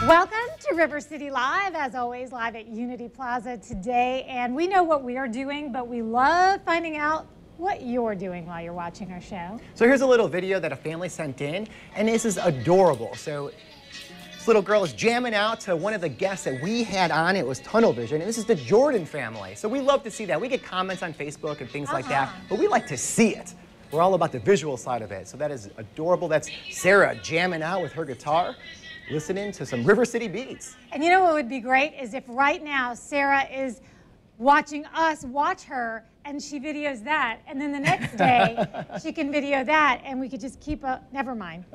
Welcome to River City Live, as always, live at Unity Plaza today. And we know what we are doing, but we love finding out what you're doing while you're watching our show. So here's a little video that a family sent in, and this is adorable. So this little girl is jamming out to one of the guests that we had on. It was Tunnel Vision, and this is the Jordan family. So we love to see that. We get comments on Facebook and things like that, but we like to see it. We're all about the visual side of it. So that is adorable. That's Sarah jamming out with her guitar, listening to some River City beats. And you know what would be great is if right now Sarah is watching us watch her and she videos that, and then the next day she can video that, and we could just keep a, never mind.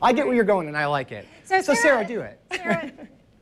I get where you're going, and I like it. So Sarah, do it. Sarah,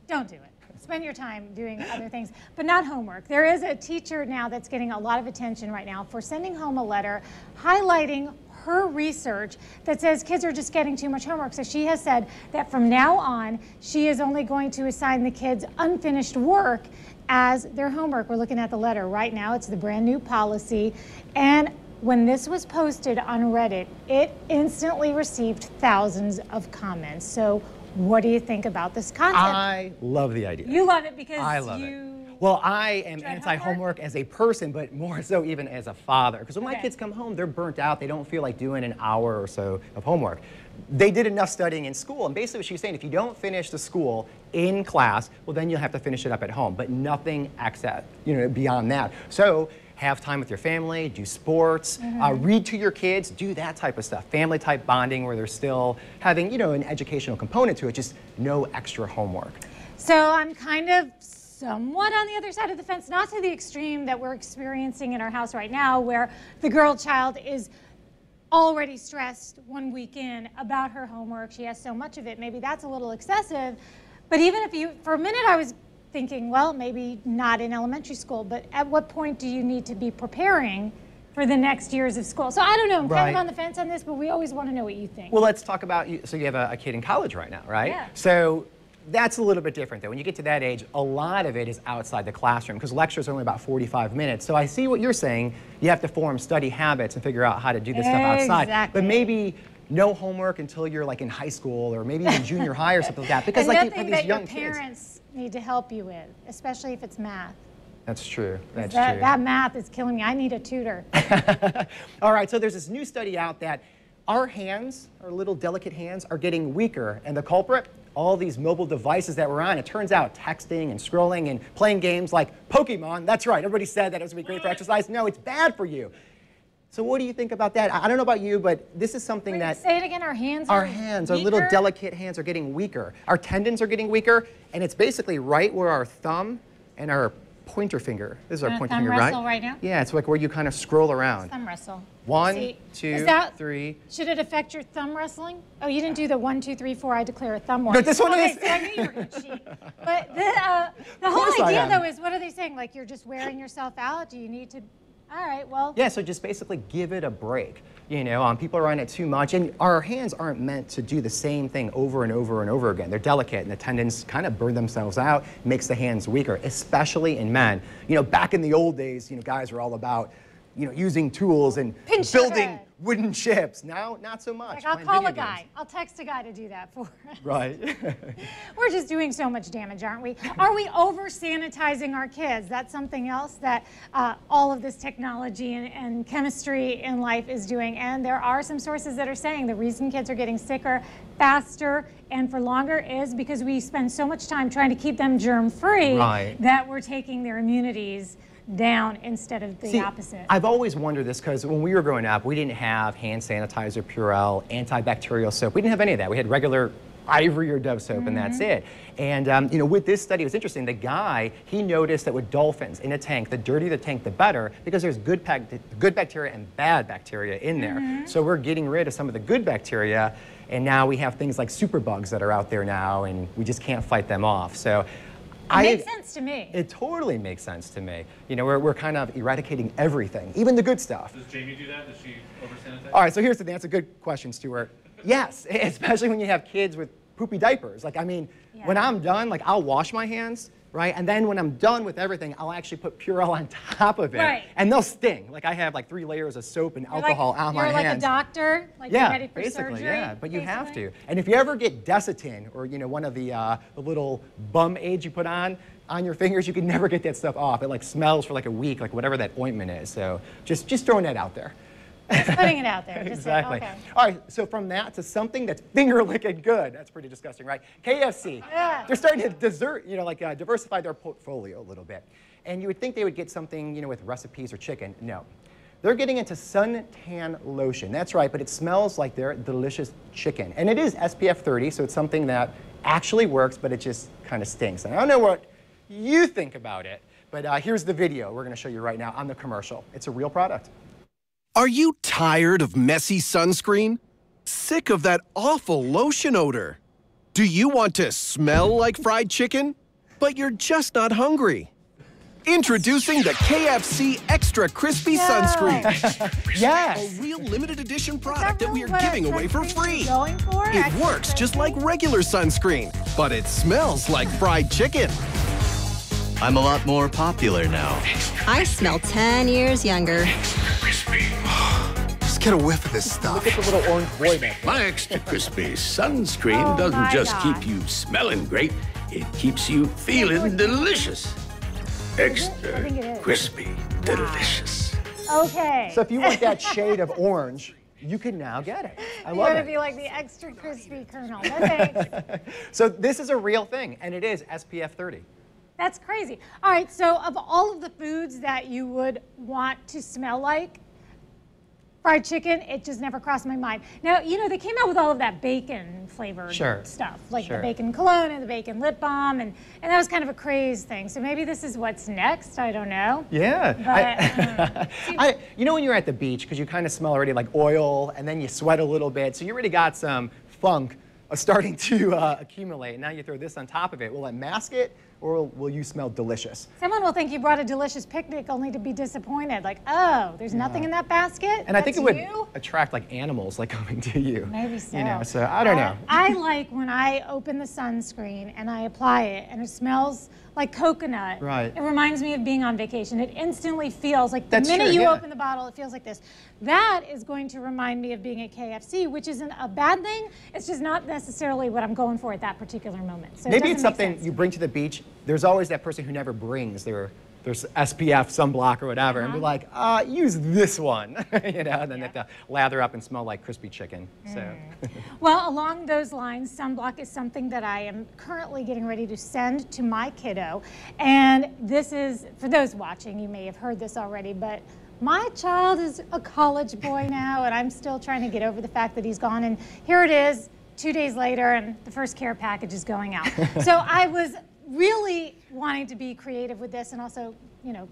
don't do it. Spend your time doing other things, but not homework. There is a teacher now that's getting a lot of attention right now for sending home a letter highlighting her research that says kids are just getting too much homework. So she has said that from now on, she is only going to assign the kids unfinished work as their homework. We're looking at the letter right now. It's the brand new policy. And when this was posted on Reddit, it instantly received thousands of comments. So what do you think about this concept? I love the idea. You love it because I love it. Well, I am anti-homework as a person, but more so even as a father. Because when my kids come home, they're burnt out. They don't feel like doing an hour or so of homework. They did enough studying in school, and basically what she was saying, if you don't finish the school in class, well, then you'll have to finish it up at home, but nothing beyond that. So have time with your family, do sports, read to your kids, do that type of stuff. Family type bonding where they're still having, an educational component to it, just no extra homework. So I'm kind of somewhat on the other side of the fence, not to the extreme that we're experiencing in our house right now, where the girl child is already stressed one week in about her homework. She has so much of it. Maybe that's a little excessive. But even if you, for a minute I was thinking, well, maybe not in elementary school, but at what point do you need to be preparing for the next years of school? So I don't know, I'm kind of on the fence on this, but we always want to know what you think. Well, let's talk about, so you have a kid in college right now, right? Yeah. So that's a little bit different though. When you get to that age, a lot of it is outside the classroom because lectures are only about 45 minutes. So I see what you're saying. You have to form study habits and figure out how to do this stuff outside. But maybe no homework until you're like in high school or maybe even junior high or something like that. Because like for these young kids. Your parents need to help you with, especially if it's math. That's true. That's true. true. That math is killing me. I need a tutor. All right, so there's this new study out that our hands, our little delicate hands, are getting weaker. And the culprit? All these mobile devices that we're on. It turns out texting and scrolling and playing games like Pokemon, that's right, everybody said that it was going to be great for exercise. No, it's bad for you. So what do you think about that? I don't know about you, but this is something that... Say it again, our hands our little delicate hands are getting weaker. Our tendons are getting weaker, and it's basically right where our thumb and our pointer finger. This is our pointer finger, right? Thumb wrestle right now? Yeah, it's like where you kind of scroll around. Thumb wrestle. 1, 2, 3. Should it affect your thumb wrestling? Oh, you didn't do the 1, 2, 3, 4. I declare a thumb war. No, this one is. So I knew you were going to cheat. But the whole idea, though, is what are they saying? Like you're just wearing yourself out? Do you need to? All right, well. Yeah, so just basically give it a break. People are on it too much, and our hands aren't meant to do the same thing over and over and over again. They're delicate, and the tendons kind of burn themselves out, makes the hands weaker, especially in men. Back in the old days, guys were all about, using tools and building wooden ships. Now, not so much. Like I'll call a guy. I'll text a guy to do that for us. Right. We're just doing so much damage, aren't we? Are we over-sanitizing our kids? That's something else that all of this technology and chemistry in life is doing. And there are some sources that are saying the reason kids are getting sicker faster and for longer is because we spend so much time trying to keep them germ-free that we're taking their immunities down instead of the opposite. I've always wondered this because when we were growing up, we didn't have hand sanitizer, Purell, antibacterial soap. We didn't have any of that. We had regular Ivory or Dove soap, and that's it. And with this study, it was interesting. The guy, he noticed that with dolphins in a tank, the dirtier the tank, the better, because there's good bacteria and bad bacteria in there. So we're getting rid of some of the good bacteria, and now we have things like superbugs that are out there now, and we just can't fight them off. So it makes sense to me. It totally makes sense to me. We're kind of eradicating everything, even the good stuff. Does Jamie do that? Does she over-sanitize? All right, so here's the thing. That's a good question, Stuart. Yes, especially when you have kids with poopy diapers. Like, I mean, when I'm done, like, I'll wash my hands, right? And then when I'm done with everything, I'll actually put Purell on top of it. Right. And they'll sting. Like I have like 3 layers of soap and alcohol on my hands. You're like a doctor, like you're ready for basically, surgery. yeah, but you have to. And if you ever get Desitin or one of the little bum aids you put on your fingers, you can never get that stuff off. It like smells for like a week, like whatever that ointment is. So just throwing that out there. Just putting it out there. Just Exactly. okay. All right, so from that to something that's finger licking good. That's pretty disgusting, right? KFC. Yeah. They're starting to diversify their portfolio a little bit. And you would think they would get something, with recipes or chicken. No. They're getting into suntan lotion. That's right, but it smells like their delicious chicken. And it is SPF 30, so it's something that actually works, but it just kind of stinks. And I don't know what you think about it, but here's the video we're going to show you right now on the commercial. It's a real product. Are you tired of messy sunscreen? Sick of that awful lotion odor? Do you want to smell like fried chicken? But you're just not hungry. Introducing the KFC Extra Crispy Sunscreen. Yes. A real limited edition product that we are giving away for free. Going for? It works just like regular sunscreen, but it smells like fried chicken. I'm a lot more popular now. I smell 10 years younger. Just get a whiff of this stuff. Look at the little orange boy back there. My Extra Crispy sunscreen Oh, my doesn't just God. keep you smelling great, it keeps you feeling delicious. I Extra think it is. crispy, delicious. Okay. So if you want that shade of orange, you can now get it. I you love want to it. be like the extra crispy kernel. No thanks. So this is a real thing, and it is SPF 30. That's crazy. All right, so of all of the foods that you would want to smell like, fried chicken, it just never crossed my mind. Now, they came out with all of that bacon flavored Sure. stuff, like Sure. the bacon cologne and the bacon lip balm, and that was kind of a craze thing. So maybe this is what's next, I don't know. Yeah. But, when you're at the beach, because you kind of smell already like oil, and then you sweat a little bit, so you already got some funk starting to accumulate. Now you throw this on top of it. Will it mask it, or will you smell delicious? Someone will think you brought a delicious picnic only to be disappointed. Like, oh, there's nothing in that basket? And I think it would you? attract like animals like coming to you. Maybe so. So I don't know. I like when I open the sunscreen and I apply it and it smells like coconut. Right. It reminds me of being on vacation. It instantly feels like the That's minute true, you yeah. open the bottle, it feels like this. That is going to remind me of being at KFC, which isn't a bad thing. It's just not necessarily what I'm going for at that particular moment. So Maybe it it's doesn't make something sense. you bring to the beach. There's always that person who never brings their SPF sunblock or whatever, and be like, use this one, and then they have to lather up and smell like crispy chicken. So. Well, along those lines, sunblock is something that I am currently getting ready to send to my kiddo. And this is, for those watching, you may have heard this already, but my child is a college boy now, and I'm still trying to get over the fact that he's gone. And here it is, 2 days later, and the first care package is going out. So I was really wanting to be creative with this and also,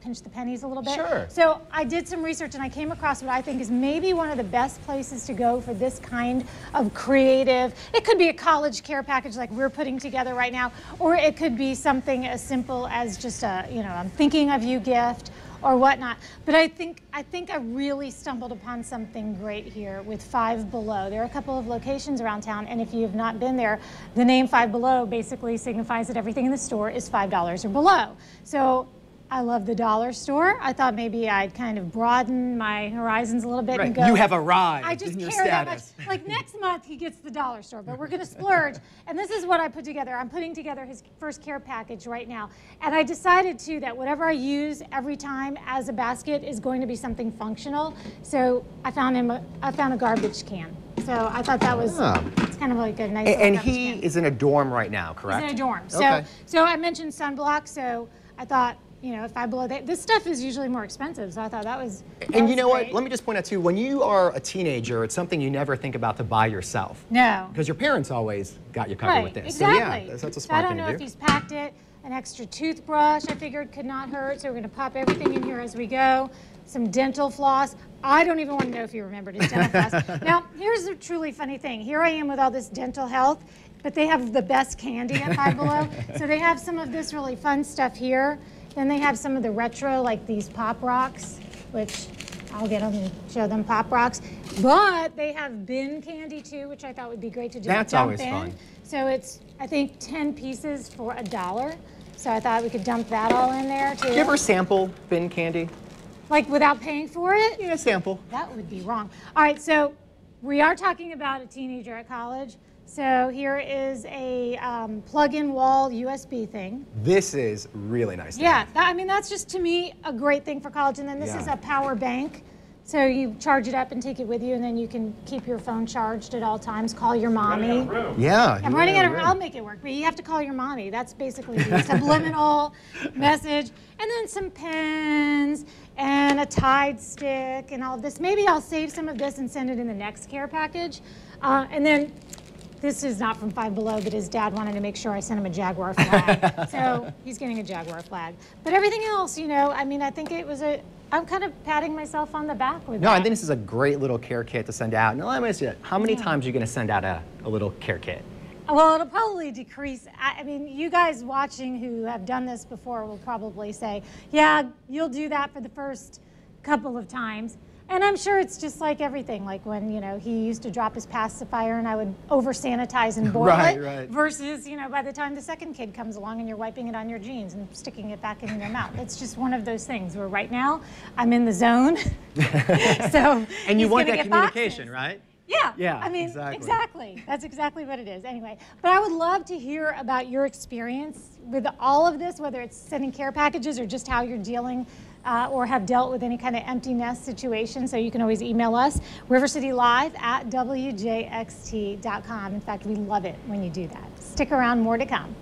pinch the pennies a little bit. Sure. So I did some research and I came across what I think is maybe one of the best places to go for this kind of creative. It could be a college care package like we're putting together right now, or it could be something as simple as just a, I'm thinking of you gift or whatnot. But I think I really stumbled upon something great here with Five Below. There are a couple of locations around town, and if you have not been there, the name Five Below basically signifies that everything in the store is $5 or below. So I love the dollar store. I thought maybe I'd kind of broaden my horizons a little bit and go. You have arrived I just in your care that much. status. Like next month he gets the dollar store, but we're gonna splurge. And this is what I put together. I'm putting together his first care package right now. And I decided too that whatever I use every time as a basket is going to be something functional. So I found a garbage can. So I thought that was it's kind of like a nice little And garbage he can. is in a dorm right now, correct? He's in a dorm. Okay. So I mentioned sunblock, so I thought, if I blow that, this stuff is usually more expensive, so I thought that was And you know what? great. Let me just point out too, when you are a teenager, it's something you never think about to buy yourself. No. Because your parents always got you covered Right, with this. exactly. So yeah, that's a So smart I thing don't know to if do. he's packed it. An extra toothbrush, I figured could not hurt, so we're gonna pop everything in here as we go. Some dental floss. I don't even want to know if he remembered his dental floss. Now, here's a truly funny thing. Here I am with all this dental health, but they have the best candy at Five Below. So they have some of this really fun stuff here. Then they have some of the retro, like these Pop Rocks, which I'll get them and show them Pop Rocks. But they have bin candy too, which I thought would be great to just That's dump always in. fun. So it's, I think, 10 pieces for $1. So I thought we could dump that all in there too. Do you ever sample bin candy? Like without paying for it? Yeah, sample. That would be wrong. All right, so we are talking about a teenager at college. So here is a plug-in wall USB thing. This is really nice. Yeah, I mean, that's just to me a great thing for college. And then this is a power bank. So you charge it up and take it with you, and then you can keep your phone charged at all times, call your mommy. Yeah. I'm running out of room. I'll make it work, but you have to call your mommy. That's basically the subliminal message. And then some pens and a Tide stick and all of this. Maybe I'll save some of this and send it in the next care package. And then this is not from Five Below, but his dad wanted to make sure I sent him a Jaguar flag. So he's getting a Jaguar flag. But everything else, you know, I mean, I think it was I'm kind of patting myself on the back with that. No, I think this is a great little care kit to send out. Now, let me ask you, how many times are you going to send out a little care kit? Well, it'll probably decrease. I mean, you guys watching who have done this before will probably say, yeah, you'll do that for the first couple of times. And I'm sure it's just like everything, like when, you know, he used to drop his pacifier and I would over-sanitize and boil it. Right. Versus, you know, by the time the second kid comes along and you're wiping it on your jeans and sticking it back in your mouth. It's just one of those things where right now I'm in the zone. So And you he's want gonna that get communication, boxes. right? Yeah. Yeah, I mean, exactly. That's exactly what it is. Anyway, but I would love to hear about your experience with all of this, whether it's sending care packages or just how you're dealing or have dealt with any kind of empty nest situation. So you can always email us, rivercitylive@wjxt.com. In fact, we love it when you do that. Stick around, more to come.